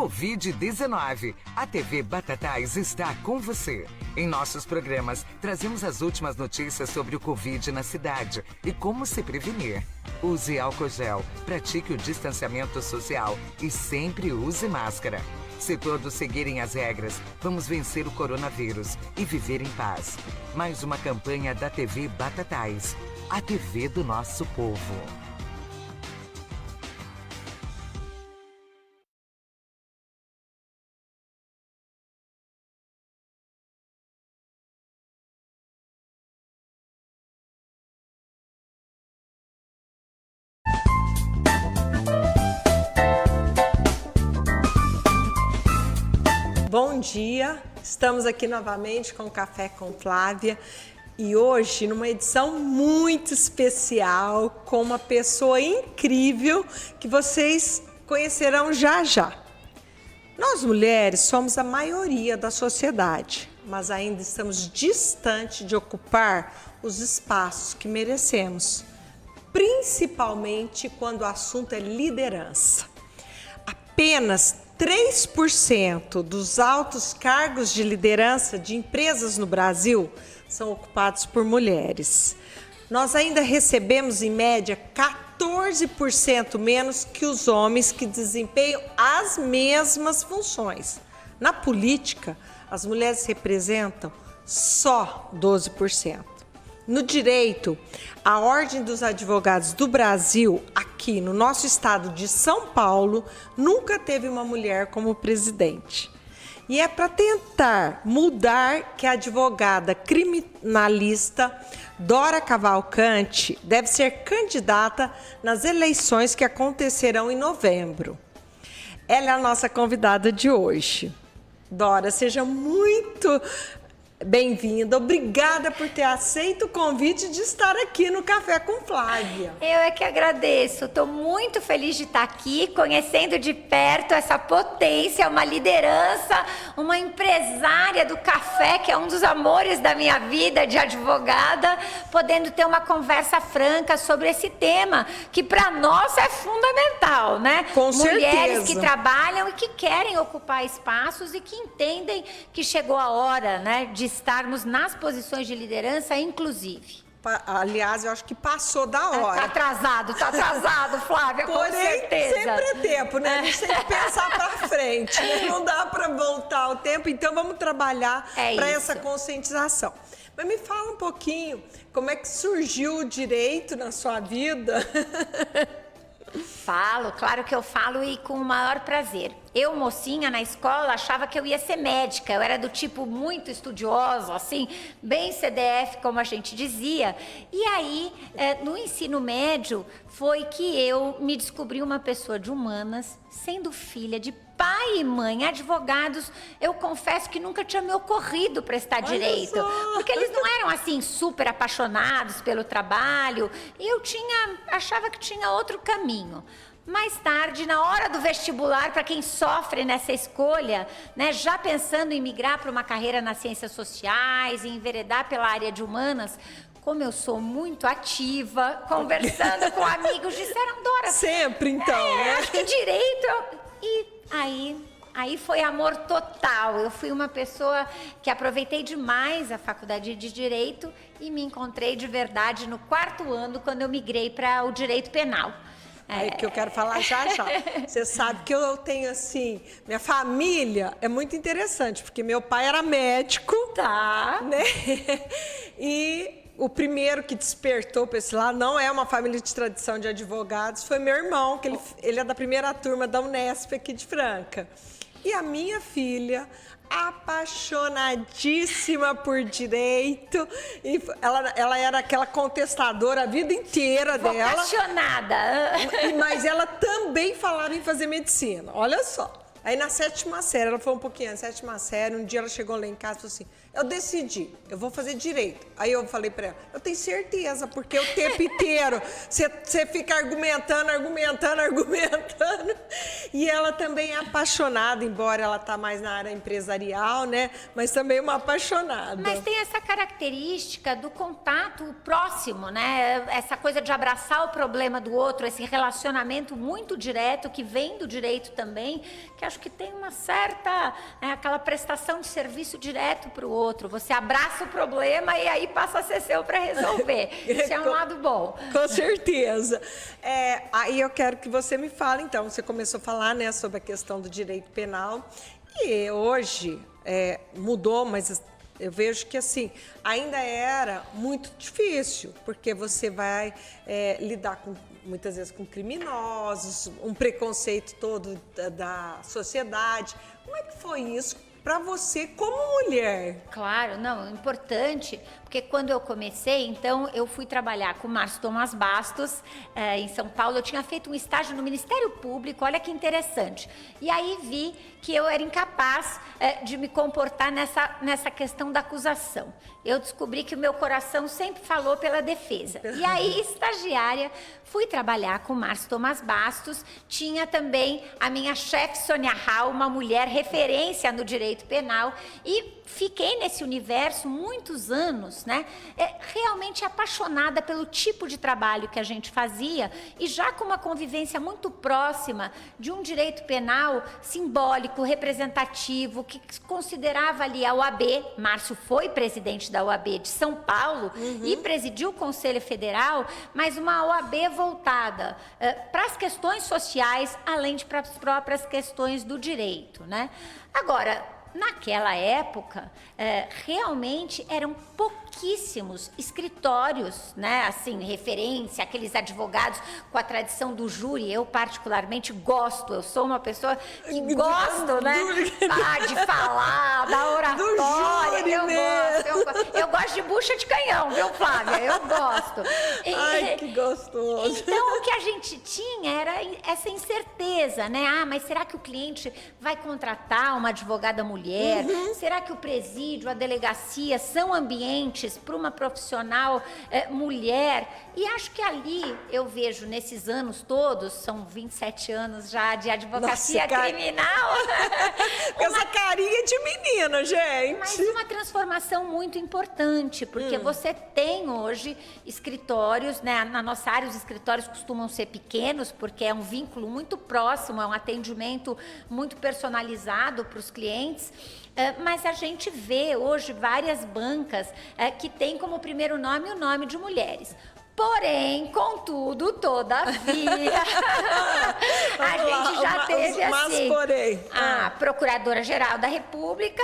Covid-19. A TV Batatais está com você. Em nossos programas, trazemos as últimas notícias sobre o Covid na cidade e como se prevenir. Use álcool gel, pratique o distanciamento social e sempre use máscara. Se todos seguirem as regras, vamos vencer o coronavírus e viver em paz. Mais uma campanha da TV Batatais, a TV do nosso povo. Bom dia, estamos aqui novamente com Café com Flávia e hoje numa edição muito especial com uma pessoa incrível que vocês conhecerão já já. Nós mulheres somos a maioria da sociedade, mas ainda estamos distantes de ocupar os espaços que merecemos, principalmente quando o assunto é liderança. Apenas 3% dos altos cargos de liderança de empresas no Brasil são ocupados por mulheres. Nós ainda recebemos, em média, 14% menos que os homens que desempenham as mesmas funções. Na política, as mulheres representam só 12%. No direito, a Ordem dos Advogados do Brasil, aqui no nosso estado de São Paulo, nunca teve uma mulher como presidente. E é para tentar mudar que a advogada criminalista Dora Cavalcante deve ser candidata nas eleições que acontecerão em novembro. Ela é a nossa convidada de hoje. Dora, seja muito bem-vinda, obrigada por ter aceito o convite de estar aqui no Café com Flávia. Eu é que agradeço, estou muito feliz de estar aqui, conhecendo de perto essa potência, uma liderança, uma empresária do café, que é um dos amores da minha vida de advogada, podendo ter uma conversa franca sobre esse tema, que para nós é fundamental, né? Com Mulheres certeza. que trabalham e que querem ocupar espaços e que entendem que chegou a hora, né, de estarmos nas posições de liderança, inclusive. Aliás, eu acho que passou da hora. Tá atrasado, Flávia, com Porém, certeza. sempre é tempo, né? A gente tem que pensar para frente, né? Não dá para voltar o tempo, então vamos trabalhar para essa conscientização. Mas me fala um pouquinho, como é que surgiu o direito na sua vida? Falo, claro que eu falo e com o maior prazer. Eu, mocinha, na escola, achava que eu ia ser médica. Eu era do tipo muito estudiosa, assim, bem CDF, como a gente dizia. E aí, no ensino médio, foi que eu me descobri uma pessoa de humanas, sendo filha de pai e mãe advogados. Eu confesso que nunca tinha me ocorrido prestar direito, porque eles não eram assim super apaixonados pelo trabalho. Eu achava que tinha outro caminho. Mais tarde, na hora do vestibular, para quem sofre nessa escolha, né, já pensando em migrar para uma carreira nas ciências sociais, em enveredar pela área de humanas, como eu sou muito ativa, conversando com amigos, disseram, Dora... Sempre, então, né? Acho que direito... E aí foi amor total. Eu fui uma pessoa que aproveitei demais a faculdade de Direito e me encontrei de verdade no 4º ano, quando eu migrei para o direito penal. É que eu quero falar já. Você sabe que eu tenho, assim, minha família é muito interessante, porque meu pai era médico, Tá. né? E o primeiro que despertou para esse lado, não é uma família de tradição de advogados, foi meu irmão, que ele é da primeira turma da Unesp aqui de Franca. E a minha filha, apaixonadíssima por direito, e ela era aquela contestadora a vida inteira dela. Apaixonada. Mas ela também falava em fazer medicina, olha só. Aí na 7ª série, ela foi um pouquinho na 7ª série, um dia ela chegou lá em casa e falou assim, eu decidi, eu vou fazer direito. Aí eu falei para ela, eu tenho certeza, porque o tempo inteiro você fica argumentando. E ela também é apaixonada, embora ela tá mais na área empresarial, né? Mas também uma apaixonada. Mas tem essa característica do contato próximo, né? Essa coisa de abraçar o problema do outro, esse relacionamento muito direto, que vem do direito também, que acho que tem uma certa, aquela prestação de serviço direto para o outro. Você abraça o problema e aí passa a ser seu para resolver. Isso é um lado bom. Com certeza. Aí eu quero que você me fale, então, você começou a falar, né, sobre a questão do direito penal, e hoje mudou, mas eu vejo que, assim, ainda era muito difícil, porque você vai lidar muitas vezes com criminosos, um preconceito todo da sociedade. Como é que foi isso para você como mulher? Claro, não, importante, porque quando eu comecei, então, eu fui trabalhar com o Márcio Tomás Bastos, em São Paulo. Eu tinha feito um estágio no Ministério Público, olha que interessante. E aí vi que eu era incapaz de me comportar nessa questão da acusação. Eu descobri que o meu coração sempre falou pela defesa. E aí, estagiária, fui trabalhar com o Márcio Tomás Bastos. Tinha também a minha chefe, Sônia Hall, uma mulher referência no direito penal, e fiquei nesse universo muitos anos, né? Realmente apaixonada pelo tipo de trabalho que a gente fazia, e já com uma convivência muito próxima de um direito penal simbólico, representativo, que considerava ali a OAB. Márcio foi presidente da OAB de São Paulo e presidiu o Conselho Federal, mas uma OAB voltada para as questões sociais, além de para as próprias questões do direito, né? Agora, naquela época, realmente eram pouquíssimos escritórios, né? Assim, referência, aqueles advogados com a tradição do júri. Eu, particularmente, gosto. Eu sou uma pessoa que gosto, né? De falar, da oratória. Eu gosto de bucha de canhão, viu, Flávia? Eu gosto. Ai, que gostoso. Então, o que a gente tinha era essa incerteza, né? Ah, mas será que o cliente vai contratar uma advogada mulher? Será que o presídio, a delegacia são ambientes para uma profissional mulher? E acho que ali eu vejo, nesses anos todos, são 27 anos já de advocacia criminal. Com essa carinha de menina, gente. Mas uma transformação muito importante, porque você tem hoje escritórios, né? Na nossa área, os escritórios costumam ser pequenos, porque é um vínculo muito próximo, é um atendimento muito personalizado para os clientes. Mas a gente vê hoje várias bancas que têm como primeiro nome o nome de mulheres. Porém, contudo, todavia, a gente já teve assim, a Procuradora-Geral da República,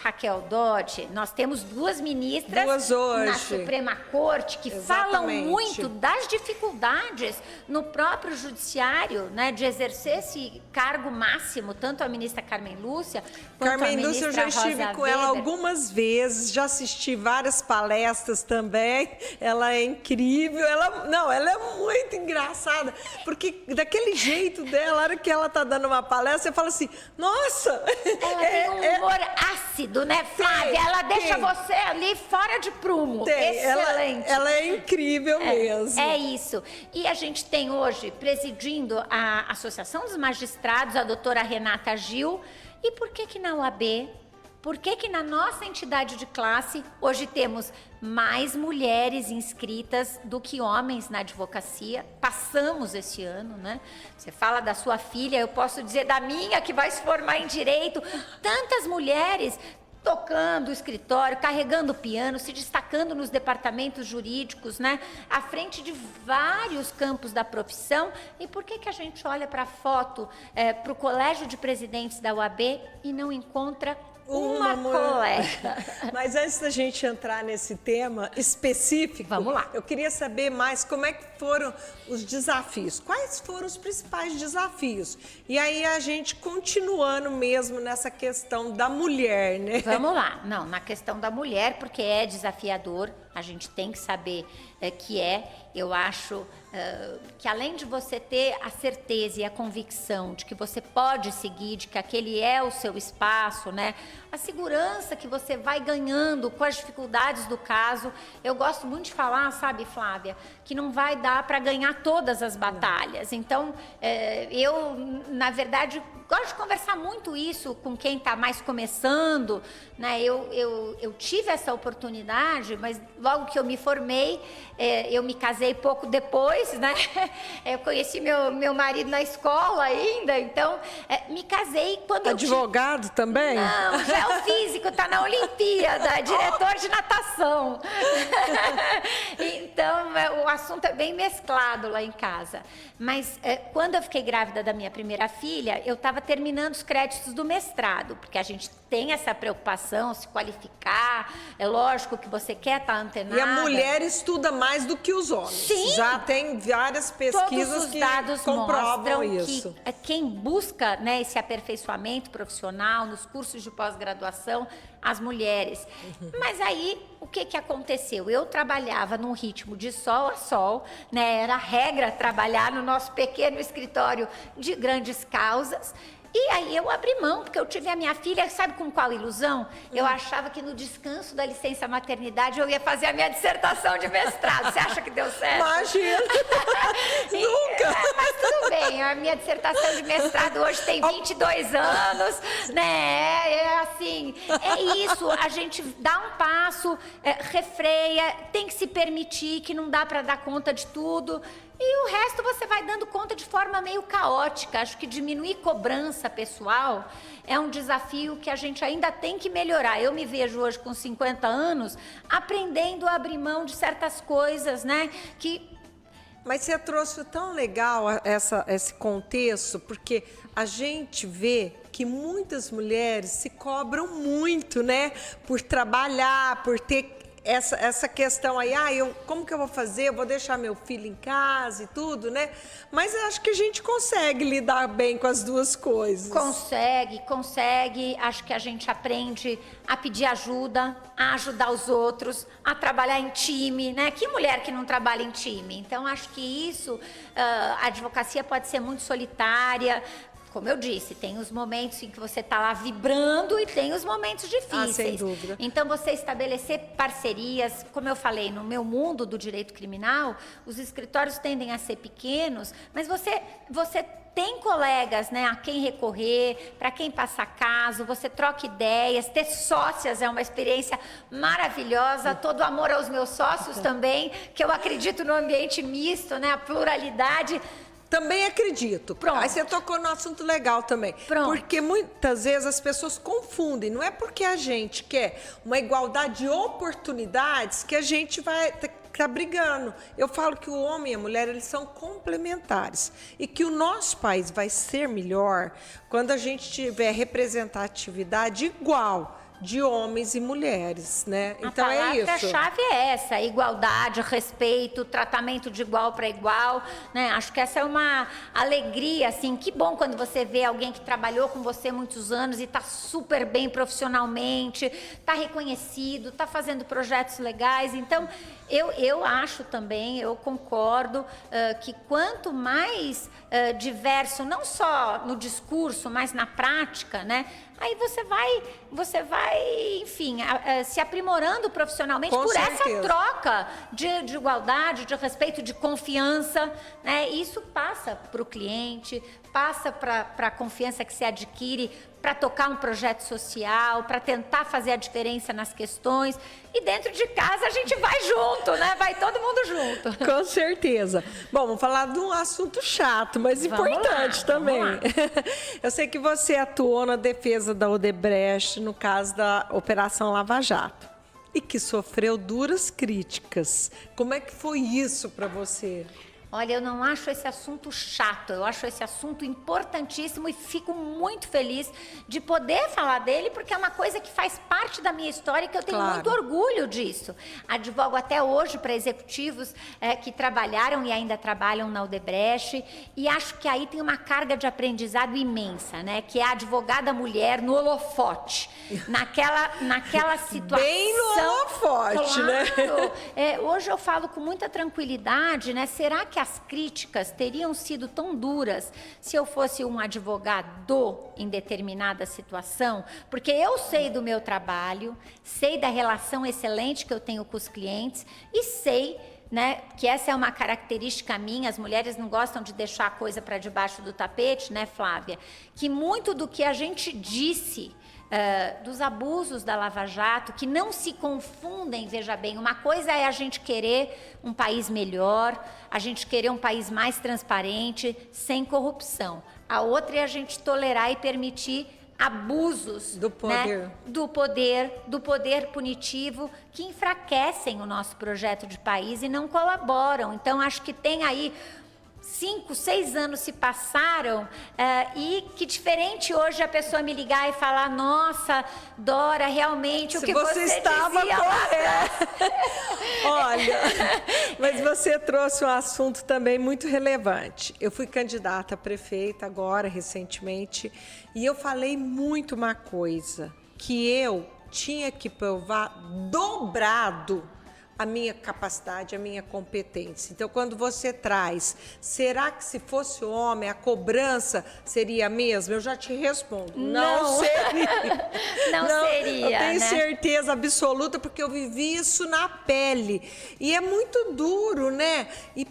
Raquel Dodge, nós temos duas ministras na Suprema Corte que falam muito das dificuldades no próprio judiciário, né, de exercer esse cargo máximo, tanto a ministra Carmen Lúcia quanto a ministra Rosa Weber. Eu já estive com ela algumas vezes, já assisti várias palestras também. Ela é incrível, ela é muito engraçada, porque daquele jeito dela, a hora que ela tá dando uma palestra, você fala assim, nossa! Ela tem um humor ácido, né, Flávia? Ela deixa você ali fora de prumo. Excelente. Ela é incrível mesmo. É isso. E a gente tem hoje, presidindo a Associação dos Magistrados, a doutora Renata Gil. E por que na UAB? Por que na nossa entidade de classe hoje temos mais mulheres inscritas do que homens na advocacia? Passamos esse ano, né? Você fala da sua filha, eu posso dizer da minha, que vai se formar em Direito. Tantas mulheres tocando o escritório, carregando o piano, se destacando nos departamentos jurídicos, né? À frente de vários campos da profissão. E por que a gente olha para a foto, para o Colégio de Presidentes da UAB e não encontra uma colega? Mas antes da gente entrar nesse tema específico, vamos lá. Eu queria saber mais como é que foram os desafios. Quais foram os principais desafios? E aí a gente continuando mesmo nessa questão da mulher, né? Vamos lá. Não, na questão da mulher, porque é desafiador. a gente tem que saber que eu acho que além de você ter a certeza e a convicção de que você pode seguir, de que aquele é o seu espaço, né? A segurança que você vai ganhando com as dificuldades do caso. Eu gosto muito de falar, sabe, Flávia, que não vai dar para ganhar todas as batalhas. Então, eu, na verdade, gosto de conversar muito isso com quem está mais começando, né? Eu tive essa oportunidade, mas logo que eu me formei, eu me casei pouco depois, né? Eu conheci meu marido na escola ainda, então me casei quando Advogado também? Não, geofísico, está na Olimpíada, diretor de natação. Então, o assunto é bem mesclado lá em casa. Mas quando eu fiquei grávida da minha primeira filha, eu estava terminando os créditos do mestrado, porque a gente tem essa preocupação, se qualificar, é lógico que você quer estar antenada. E a mulher estuda mais do que os homens. Sim. Já tem várias pesquisas que comprovam isso. Que quem busca, né, esse aperfeiçoamento profissional nos cursos de pós-graduação, as mulheres. Mas aí, o que aconteceu? Eu trabalhava num ritmo de sol a sol, né? Era regra trabalhar no nosso pequeno escritório de grandes causas. E aí eu abri mão, porque eu tive a minha filha, sabe com qual ilusão? Eu achava que no descanso da licença maternidade eu ia fazer a minha dissertação de mestrado. Você acha que deu certo? Imagina! Nunca! Mas tudo bem, a minha dissertação de mestrado hoje tem 22 anos, né? É assim, é isso, a gente dá um passo, refreia, tem que se permitir que não dá para dar conta de tudo. E o resto você vai dando conta de forma meio caótica. Acho que diminuir cobrança pessoal é um desafio que a gente ainda tem que melhorar. Eu me vejo hoje com 50 anos aprendendo a abrir mão de certas coisas, né? Mas você trouxe tão legal esse contexto, porque a gente vê que muitas mulheres se cobram muito, né? Por trabalhar, por ter essa questão aí, como que eu vou fazer? Eu vou deixar meu filho em casa e tudo, né? Mas eu acho que a gente consegue lidar bem com as duas coisas. Consegue. Acho que a gente aprende a pedir ajuda, a ajudar os outros, a trabalhar em time, né? Que mulher que não trabalha em time? Então, acho que isso, a advocacia pode ser muito solitária. Como eu disse, tem os momentos em que você está lá vibrando e tem os momentos difíceis. Sem dúvida. Então, você estabelecer parcerias, como eu falei, no meu mundo do direito criminal, os escritórios tendem a ser pequenos, mas você tem colegas, né, a quem recorrer, para quem passar caso, você troca ideias, ter sócias é uma experiência maravilhosa, todo amor aos meus sócios também, que eu acredito no ambiente misto, né, a pluralidade. Também acredito. Pronto. Aí você tocou no assunto legal também. Pronto. Porque muitas vezes as pessoas confundem. Não é porque a gente quer uma igualdade de oportunidades que a gente vai estar brigando. Eu falo que o homem e a mulher, eles são complementares. E que o nosso país vai ser melhor quando a gente tiver representatividade igual de homens e mulheres, né? Então é isso. A palavra-chave é essa: igualdade, respeito, tratamento de igual para igual, né? Acho que essa é uma alegria, assim. Que bom quando você vê alguém que trabalhou com você muitos anos e está super bem profissionalmente, está reconhecido, está fazendo projetos legais. Então, eu acho também, eu concordo que quanto mais diverso, não só no discurso, mas na prática, né? Aí você vai, enfim, se aprimorando profissionalmente por essa troca de igualdade, de respeito, de confiança, né? Isso passa para o cliente, passa para a confiança que se adquire para tocar um projeto social, para tentar fazer a diferença nas questões. E dentro de casa a gente vai junto, né? Vai todo mundo junto. Com certeza. Bom, vamos falar de um assunto chato, mas importante também. Eu sei que você atuou na defesa da Odebrecht no caso da Operação Lava Jato e que sofreu duras críticas. Como é que foi isso para você? Olha, eu não acho esse assunto chato, eu acho esse assunto importantíssimo e fico muito feliz de poder falar dele, porque é uma coisa que faz parte da minha história e que eu tenho muito orgulho disso. Advogo até hoje para executivos que trabalharam e ainda trabalham na Odebrecht, e acho que aí tem uma carga de aprendizado imensa, né? Que é a advogada mulher no holofote, naquela situação. Bem no holofote, claro, né? Hoje eu falo com muita tranquilidade, né? Será que as críticas teriam sido tão duras se eu fosse um advogado em determinada situação? Porque eu sei do meu trabalho, sei da relação excelente que eu tenho com os clientes e sei, né, que essa é uma característica minha. As mulheres não gostam de deixar a coisa para debaixo do tapete, né, Flávia? Que muito do que a gente disse dos abusos da Lava Jato, que não se confundem, veja bem, uma coisa é a gente querer um país melhor, a gente querer um país mais transparente, sem corrupção. A outra é a gente tolerar e permitir abusos do poder, né? do poder punitivo, que enfraquecem o nosso projeto de país e não colaboram. Então, acho que tem aí 5, 6 anos se passaram e que diferente hoje a pessoa me ligar e falar: nossa, Dora, realmente o que você estava dizia correta. Olha, mas você trouxe um assunto também muito relevante. Eu fui candidata a prefeita agora, recentemente, e eu falei muito uma coisa, que eu tinha que provar dobrado a minha capacidade, a minha competência. Então, quando você traz, será que se fosse homem, a cobrança seria a mesma? Eu já te respondo, não seria. Não seria, eu tenho né? certeza absoluta, porque eu vivi isso na pele. E é muito duro, né? E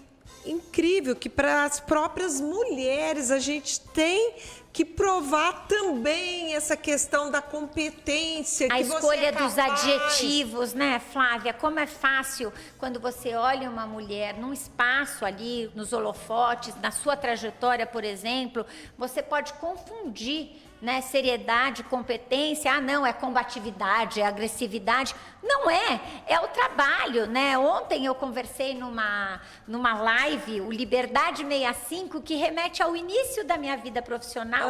incrível que para as próprias mulheres a gente tem que provar também essa questão da competência. A que escolha você é dos adjetivos, né, Flávia? Como é fácil quando você olha uma mulher num espaço ali, nos holofotes, na sua trajetória, por exemplo, você pode confundir, né, seriedade, competência. Ah, não, é combatividade, é agressividade. Não é, é o trabalho, né? Ontem eu conversei numa live, o Liberdade 65, que remete ao início da minha vida profissional,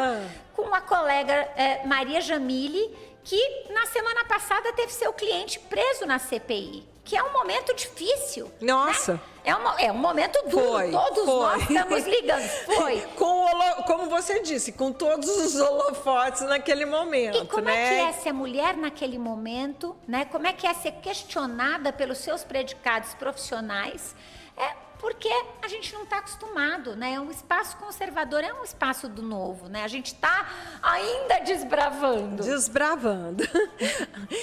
com a colega Maria Jamile, que na semana passada teve seu cliente preso na CPI. Que é um momento difícil. Nossa. Né? É um momento duro. Todos nós estamos ligando. Foi. Como você disse, com todos os holofotes naquele momento. E como é que é ser mulher naquele momento, né? Como é que é ser questionada pelos seus predicados profissionais? Porque a gente não está acostumado, né? É um espaço conservador, é um espaço do novo, né? A gente está ainda desbravando.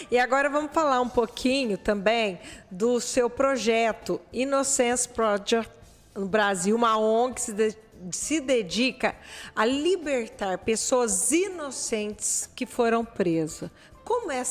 E agora vamos falar um pouquinho também do seu projeto Innocence Project no Brasil, uma ONG que se dedica a libertar pessoas inocentes que foram presas. Como é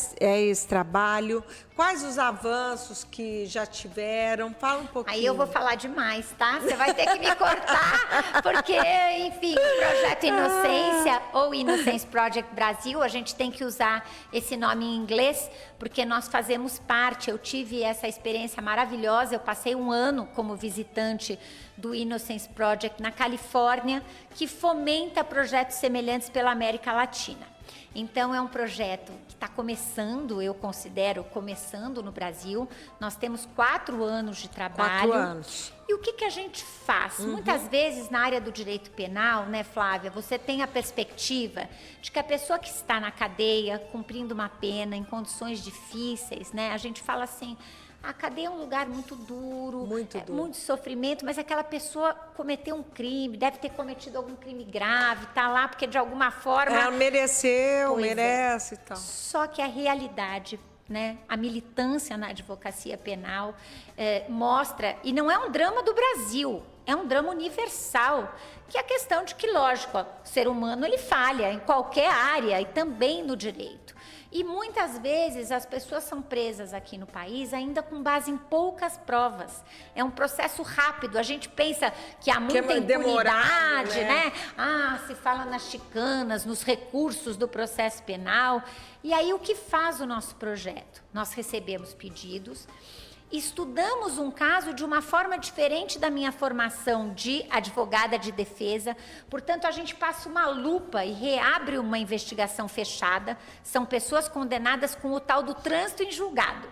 esse trabalho? Quais os avanços que já tiveram? Fala um pouquinho. Aí eu vou falar demais, tá? Você vai ter que me cortar, porque, enfim, o Projeto Inocência, ou Innocence Project Brasil, a gente tem que usar esse nome em inglês, porque nós fazemos parte. Eu tive essa experiência maravilhosa, eu passei 1 ano como visitante do Innocence Project na Califórnia, que fomenta projetos semelhantes pela América Latina. Então, é um projeto que está começando, eu considero, começando no Brasil. Nós temos 4 anos de trabalho. 4 anos. E o que a gente faz? Muitas vezes, na área do direito penal, né, Flávia, você tem a perspectiva de que a pessoa que está na cadeia, cumprindo uma pena, em condições difíceis, né, a gente fala assim: a cadeia é um lugar muito duro, muito sofrimento, mas aquela pessoa cometeu um crime, deve ter cometido algum crime grave, está lá porque de alguma forma... Ela mereceu, merece e tal. Só que a realidade, né, a militância na advocacia penal mostra, e não é um drama do Brasil, é um drama universal, que é a questão de que, lógico, o ser humano ele falha em qualquer área e também no direito. E muitas vezes as pessoas são presas aqui no país ainda com base em poucas provas. É um processo rápido. A gente pensa que há muita impunidade, né? Se fala nas chicanas, nos recursos do processo penal. E aí o que faz o nosso projeto? Nós recebemos pedidos estudamos um caso de uma forma diferente da minha formação de advogada de defesa. Portanto, a gente passa uma lupa e reabre uma investigação fechada. São pessoas condenadas com o tal do trânsito em julgado.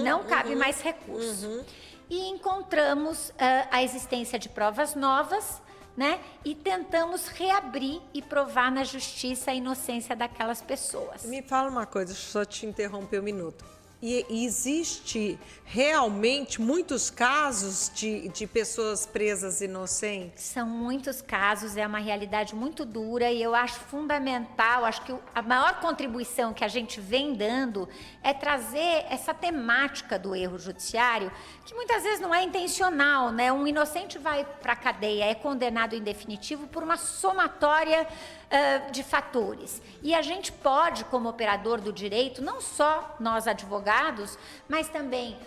Não cabe mais recurso. E encontramos a existência de provas novas, né? E tentamos reabrir e provar na justiça a inocência daquelas pessoas. Me fala uma coisa, deixa eu só te interromper um minuto. E existe realmente muitos casos de pessoas presas inocentes? São muitos casos, é uma realidade muito dura e eu acho fundamental, acho que a maior contribuição que a gente vem dando é trazer essa temática do erro judiciário, que muitas vezes não é intencional, né? Um inocente vai para a cadeia, é condenado em definitivo por uma somatória de fatores. E a gente pode, como operador do direito, não só nós advogados, mas também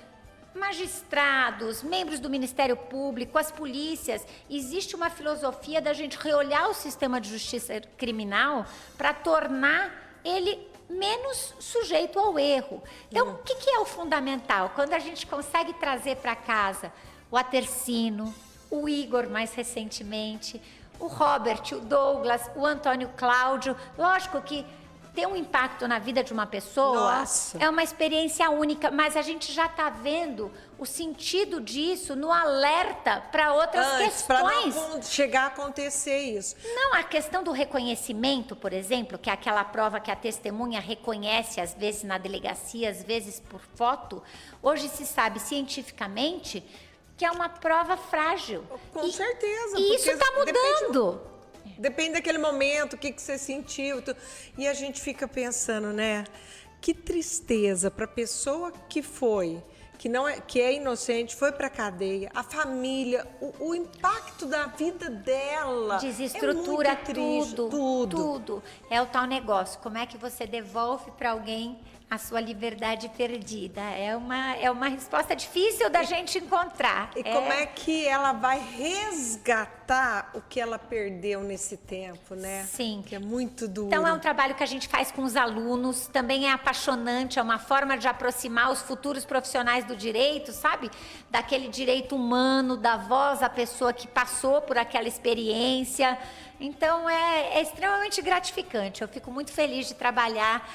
magistrados, membros do Ministério Público, as polícias, existe uma filosofia da gente reolhar o sistema de justiça criminal para tornar ele menos sujeito ao erro. Então, o que é o fundamental? Quando a gente consegue trazer para casa o Atercino, o Igor mais recentemente, o Robert, o Douglas, o Antônio Cláudio, lógico que ter um impacto na vida de uma pessoa é uma experiência única, mas a gente já está vendo o sentido disso no alerta para outras questões. Para não chegar a acontecer isso. Não, a questão do reconhecimento, por exemplo, que é aquela prova que a testemunha reconhece, às vezes na delegacia, às vezes por foto, hoje se sabe cientificamente que é uma prova frágil. Com certeza. E isso está mudando. Depende daquele momento, o que você sentiu. E a gente fica pensando, né? Que tristeza para a pessoa que foi, que é inocente, foi para a cadeia, a família, o impacto da vida dela. Desestrutura é muito triste, tudo. É o tal negócio. Como é que você devolve para alguém a sua liberdade perdida? É uma resposta difícil da gente encontrar. E como é que ela vai resgatar o que ela perdeu nesse tempo, né? Sim. Que é muito duro. Então é um trabalho que a gente faz com os alunos, também é apaixonante, é uma forma de aproximar os futuros profissionais do direito, sabe? Daquele direito humano, da voz à pessoa que passou por aquela experiência. Então, é extremamente gratificante. Eu fico muito feliz de trabalhar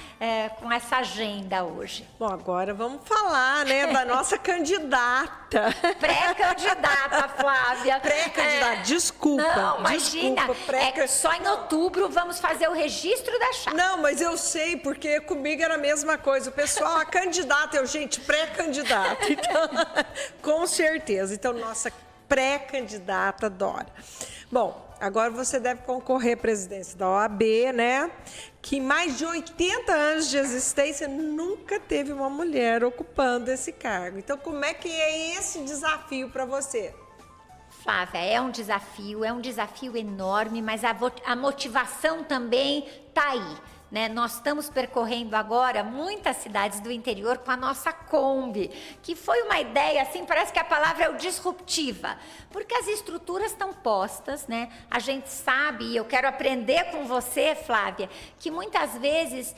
com essa agenda hoje. Bom, agora vamos falar, né, da nossa candidata. Pré-candidata, Flávia. Pré-candidata, desculpa. Não, imagina. Só em outubro vamos fazer o registro da chapa. Não, mas eu sei, porque comigo era a mesma coisa. O pessoal, a candidata, gente, pré-candidata. Então, com certeza. Então, nossa pré-candidata Dora. Bom, agora você deve concorrer à presidência da OAB, né? Que em mais de 80 anos de existência nunca teve uma mulher ocupando esse cargo. Então, como é que é esse desafio para você? Flávia, é um desafio enorme, mas a motivação também está aí. Né? Nós estamos percorrendo agora muitas cidades do interior com a nossa Kombi, que foi uma ideia, assim, parece que a palavra é o disruptiva, porque as estruturas estão postas, né? A gente sabe, e eu quero aprender com você, Flávia, que muitas vezes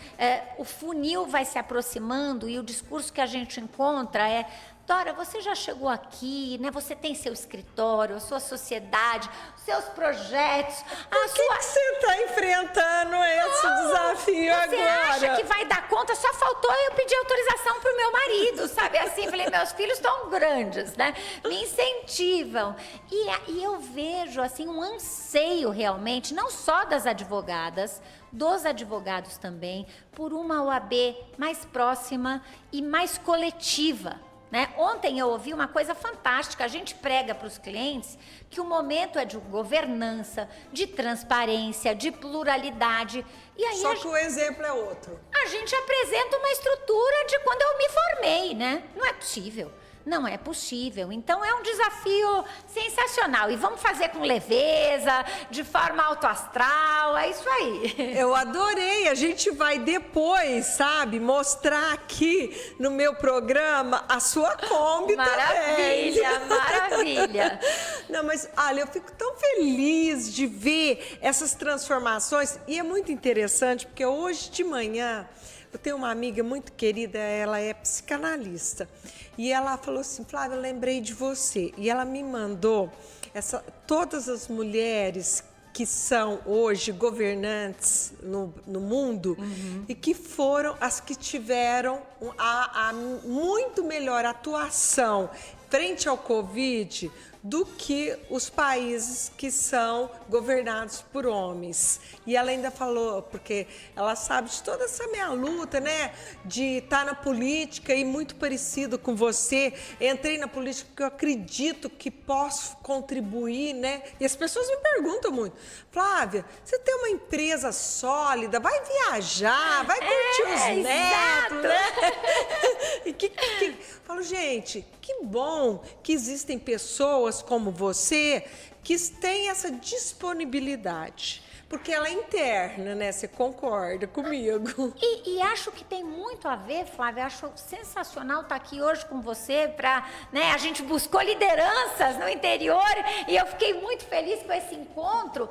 o funil vai se aproximando e o discurso que a gente encontra é: Dora, você já chegou aqui, né? Você tem seu escritório, a sua sociedade, os seus projetos. Por que você está enfrentando esse desafio agora? Você acha que vai dar conta? Só faltou eu pedir autorização para o meu marido, sabe? Assim, falei, meus filhos estão grandes, né? Me incentivam. E eu vejo, assim, um anseio realmente, não só das advogadas, dos advogados também, por uma OAB mais próxima e mais coletiva. Né? Ontem eu ouvi uma coisa fantástica, a gente prega para os clientes que o momento é de governança, de transparência, de pluralidade. E aí só que o exemplo é outro. A gente apresenta uma estrutura de quando eu me formei, né? Não é possível. Não é possível. Então, é um desafio sensacional. E vamos fazer com leveza, de forma autoastral, é isso aí. Eu adorei. A gente vai depois, sabe, mostrar aqui no meu programa a sua Kombi também. Maravilha, maravilha. Não, mas, olha, eu fico tão feliz de ver essas transformações. E é muito interessante, porque hoje de manhã, Eu tenho uma amiga muito querida, ela é psicanalista. E ela falou assim, Flávia, eu lembrei de você. E ela me mandou todas as mulheres que são hoje governantes no mundo e que foram as que tiveram a muito melhor atuação frente ao Covid do que os países que são governados por homens. E ela ainda falou, porque ela sabe de toda essa minha luta, né, de estar na política e muito parecido com você. Entrei na política porque eu acredito que posso contribuir, né? E as pessoas me perguntam muito, Flávia, você tem uma empresa sólida, vai viajar, vai curtir os netos, né? E falo, gente, que bom que existem pessoas como você que têm essa disponibilidade. Porque ela é interna, né? Você concorda comigo? E acho que tem muito a ver, Flávia, acho sensacional estar aqui hoje com você para, né, a gente buscou lideranças no interior e eu fiquei muito feliz com esse encontro,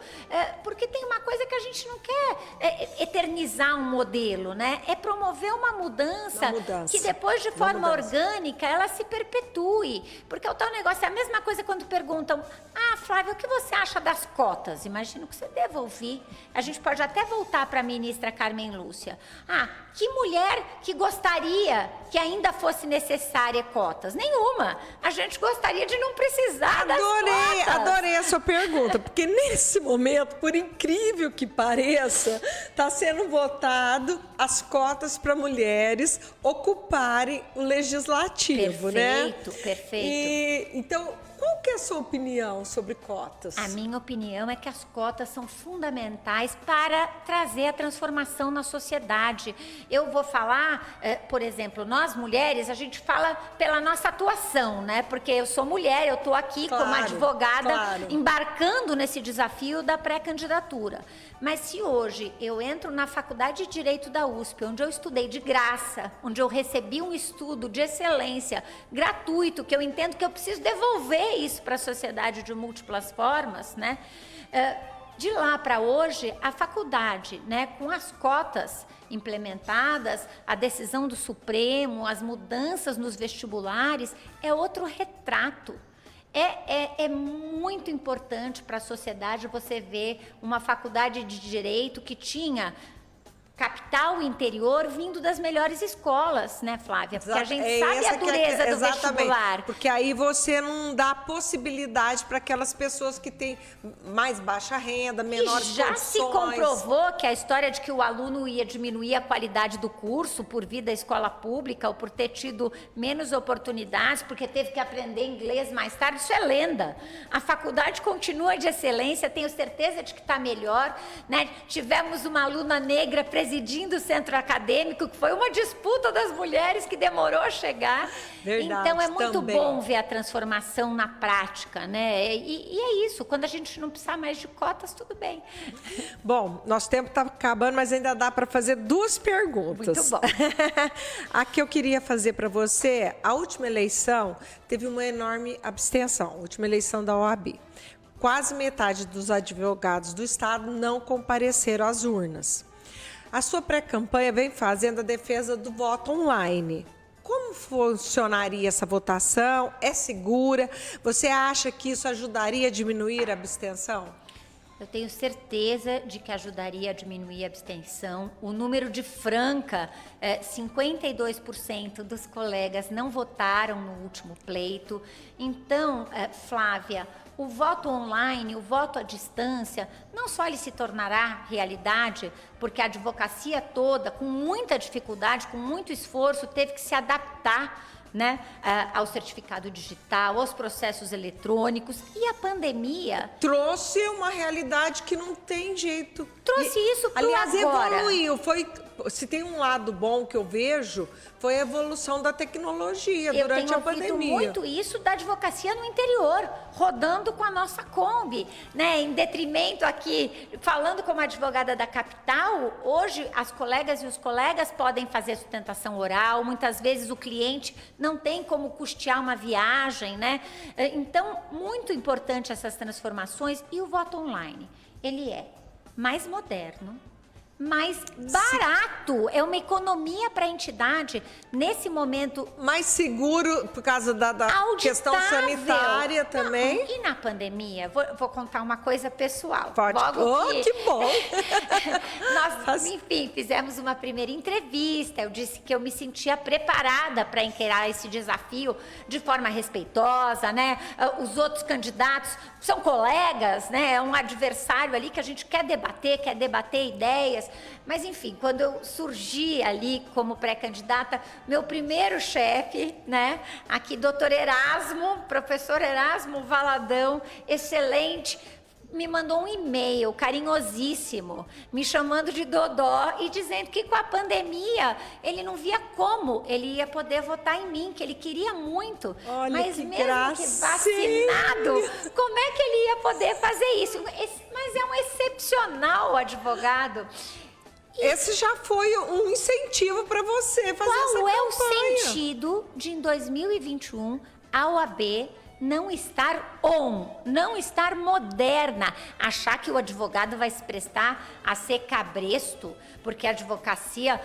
porque tem uma coisa que a gente não quer eternizar um modelo, né? É promover uma mudança que depois de forma orgânica ela se perpetue, porque o tal negócio é a mesma coisa quando perguntam, Flávia, o que você acha das cotas? Imagino que você deva ouvir. A gente pode até voltar para a ministra Carmen Lúcia. Que mulher que gostaria que ainda fosse necessária cotas? Nenhuma. A gente gostaria de não precisar das cotas. Adorei a sua pergunta, porque nesse momento, por incrível que pareça, está sendo votado as cotas para mulheres ocuparem o legislativo, né? Perfeito. Então, qual que é a sua opinião sobre cotas? A minha opinião é que as cotas são fundamentais para trazer a transformação na sociedade. Eu vou falar, por exemplo, nós mulheres, a gente fala pela nossa atuação, né? Porque eu sou mulher, eu estou aqui como advogada, embarcando nesse desafio da pré-candidatura. Mas se hoje eu entro na Faculdade de Direito da USP, onde eu estudei de graça, onde eu recebi um estudo de excelência gratuito, que eu entendo que eu preciso devolver isso para a sociedade de múltiplas formas, né? De lá para hoje, a faculdade, né, com as cotas implementadas, a decisão do Supremo, as mudanças nos vestibulares, é outro retrato. É muito importante para a sociedade você ver uma faculdade de direito que tinha capital interior vindo das melhores escolas, né, Flávia? Porque a gente sabe a dureza do vestibular. Porque aí você não dá possibilidade para aquelas pessoas que têm mais baixa renda, menores já condições. Se comprovou que a história de que o aluno ia diminuir a qualidade do curso por vir da escola pública ou por ter tido menos oportunidades, porque teve que aprender inglês mais tarde, isso é lenda. A faculdade continua de excelência, tenho certeza de que está melhor, né? Tivemos uma aluna negra presidindo o centro acadêmico, que foi uma disputa das mulheres que demorou a chegar. Verdade, então é muito também. bom ver a transformação na prática, né? E é isso, quando a gente não precisar mais de cotas, tudo bem. Bom, nosso tempo está acabando, mas ainda dá para fazer duas perguntas. Muito bom. A que eu queria fazer para você, a última eleição teve uma enorme abstenção, a última eleição da OAB. Quase metade dos advogados do Estado não compareceram às urnas. A sua pré-campanha vem fazendo a defesa do voto online. Como funcionaria essa votação? É segura? Você acha que isso ajudaria a diminuir a abstenção? Eu tenho certeza de que ajudaria a diminuir a abstenção. O número de Franca, 52% dos colegas não votaram no último pleito. Então, Flávia, o voto online, o voto à distância, não só ele se tornará realidade, porque a advocacia toda, com muita dificuldade, com muito esforço, teve que se adaptar, né, ao certificado digital, aos processos eletrônicos, e a pandemia trouxe uma realidade que não tem jeito. Trouxe isso para o agora. Aliás, evoluiu. Se tem um lado bom que eu vejo, foi a evolução da tecnologia durante a pandemia. Eu tenho ouvido muito isso da advocacia no interior, rodando com a nossa Kombi, né? Em detrimento aqui, falando como advogada da capital, hoje as colegas e os colegas podem fazer sustentação oral, muitas vezes o cliente não tem como custear uma viagem, né? Então, muito importante essas transformações, e o voto online, ele é mais moderno, mais barato, é uma economia para a entidade nesse momento. Mais seguro por causa da questão sanitária também. E na pandemia, vou contar uma coisa pessoal. Pode. Que bom! Nós, enfim, fizemos uma primeira entrevista, eu disse que eu me sentia preparada para encarar esse desafio de forma respeitosa, né? Os outros candidatos são colegas, né? É um adversário ali que a gente quer debater ideias. Mas, enfim, quando eu surgi ali como pré-candidata, meu primeiro chefe, né? Aqui, professor Erasmo Valadão, excelente, me mandou um e-mail carinhosíssimo, me chamando de Dodó e dizendo que com a pandemia ele não via como ele ia poder votar em mim, que ele queria muito. Olha, mas que mesmo gracinha. que vacinado, como é que ele ia poder fazer isso? Mas é um excepcional advogado. Esse já foi um incentivo para você fazer essa campanha. Qual é o sentido de, em 2021, a OAB não estar não estar moderna, achar que o advogado vai se prestar a ser cabresto, porque a advocacia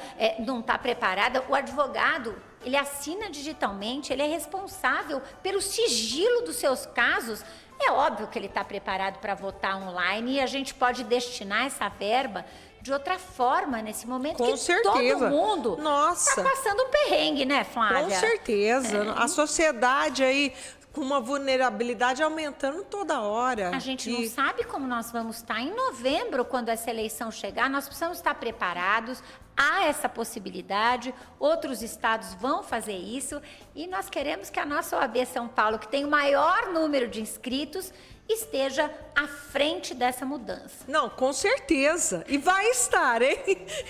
não está preparada? O advogado, ele assina digitalmente, ele é responsável pelo sigilo dos seus casos. É óbvio que ele está preparado para votar online e a gente pode destinar essa verba de outra forma nesse momento. Com que certeza. Todo mundo está passando um perrengue, né, Flávia? Com certeza. A sociedade aí com uma vulnerabilidade aumentando toda hora. A gente não sabe como nós vamos estar em novembro, quando essa eleição chegar. Nós precisamos estar preparados. Há essa possibilidade, outros estados vão fazer isso e nós queremos que a nossa OAB São Paulo, que tem o maior número de inscritos, esteja à frente dessa mudança. Não, com certeza. E vai estar, hein?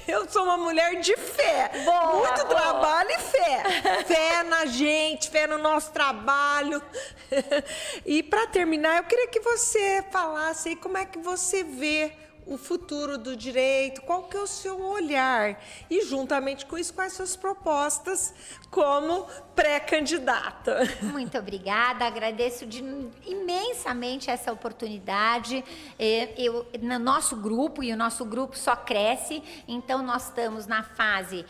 Eu sou uma mulher de fé. Muito trabalho e fé. Fé na gente, fé no nosso trabalho. E para terminar, eu queria que você falasse aí como é que você vê o futuro do direito, qual que é o seu olhar e, juntamente com isso, quais suas propostas como pré-candidata. Muito obrigada, agradeço imensamente essa oportunidade. No nosso grupo, e o nosso grupo só cresce, então nós estamos na fase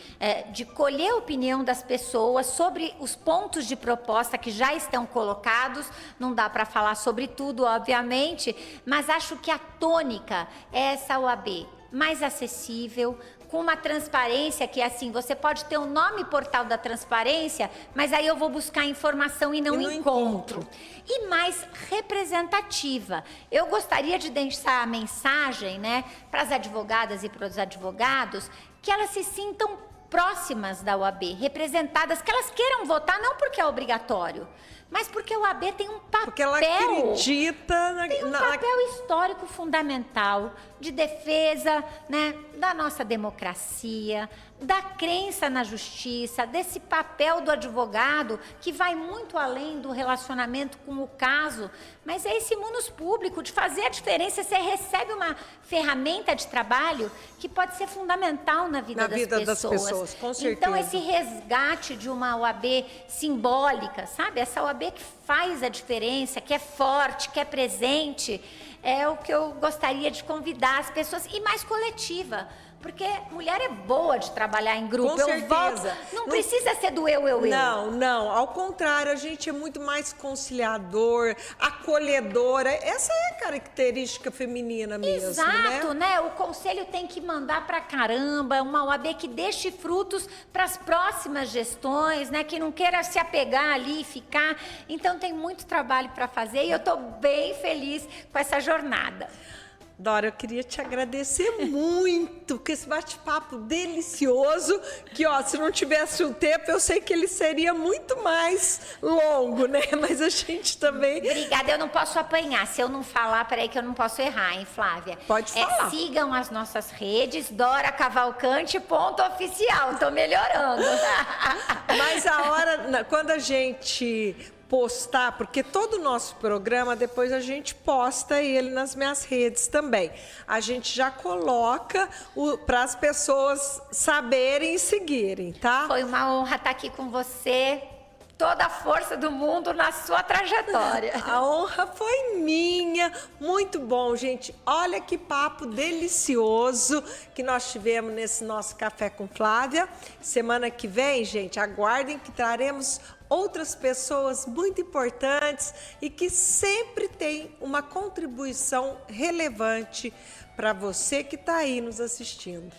de colher a opinião das pessoas sobre os pontos de proposta que já estão colocados. Não dá para falar sobre tudo, obviamente, mas acho que a tônica é essa OAB mais acessível, com uma transparência que, assim, você pode ter o nome portal da transparência, mas aí eu vou buscar informação e não encontro. E mais representativa. Eu gostaria de deixar a mensagem, né, para as advogadas e para os advogados, que elas se sintam próximas da OAB, representadas, que elas queiram votar, não porque é obrigatório, mas porque a OAB tem um papel... Porque ela acredita... Tem um papel histórico fundamental de defesa, né, da nossa democracia, da crença na justiça, desse papel do advogado que vai muito além do relacionamento com o caso, mas é esse munus público de fazer a diferença. Você recebe uma ferramenta de trabalho que pode ser fundamental na vida das pessoas. Com certeza. Então, esse resgate de uma OAB simbólica, sabe? Essa OAB que faz a diferença, que é forte, que é presente, é o que eu gostaria de convidar as pessoas, e mais coletiva, porque mulher é boa de trabalhar em grupo. Com certeza. Não precisa ser do eu. Não, ao contrário, a gente é muito mais conciliador, acolhedora. Essa é a característica feminina mesmo, Exato, né? O conselho tem que mandar pra caramba, uma OAB que deixe frutos para as próximas gestões, né? Que não queira se apegar ali e ficar. Então tem muito trabalho para fazer e eu tô bem feliz com essa jornada. Dora, eu queria te agradecer muito por esse bate-papo delicioso, que, ó, se não tivesse o tempo, eu sei que ele seria muito mais longo, né? Mas a gente também... Obrigada, eu não posso apanhar. Se eu não falar, peraí que eu não posso errar, hein, Flávia? Pode falar. Sigam as nossas redes, Dora Cavalcante, .oficial. Tô melhorando. Mas a hora, quando a gente... postar, porque todo o nosso programa, depois a gente posta ele nas minhas redes também. A gente já coloca para as pessoas saberem e seguirem, tá? Foi uma honra estar aqui com você. toda a força do mundo na sua trajetória. A honra foi minha. Muito bom, gente. Olha que papo delicioso que nós tivemos nesse nosso Café com Flávia. Semana que vem, gente, aguardem que traremos outras pessoas muito importantes e que sempre têm uma contribuição relevante para você que está aí nos assistindo.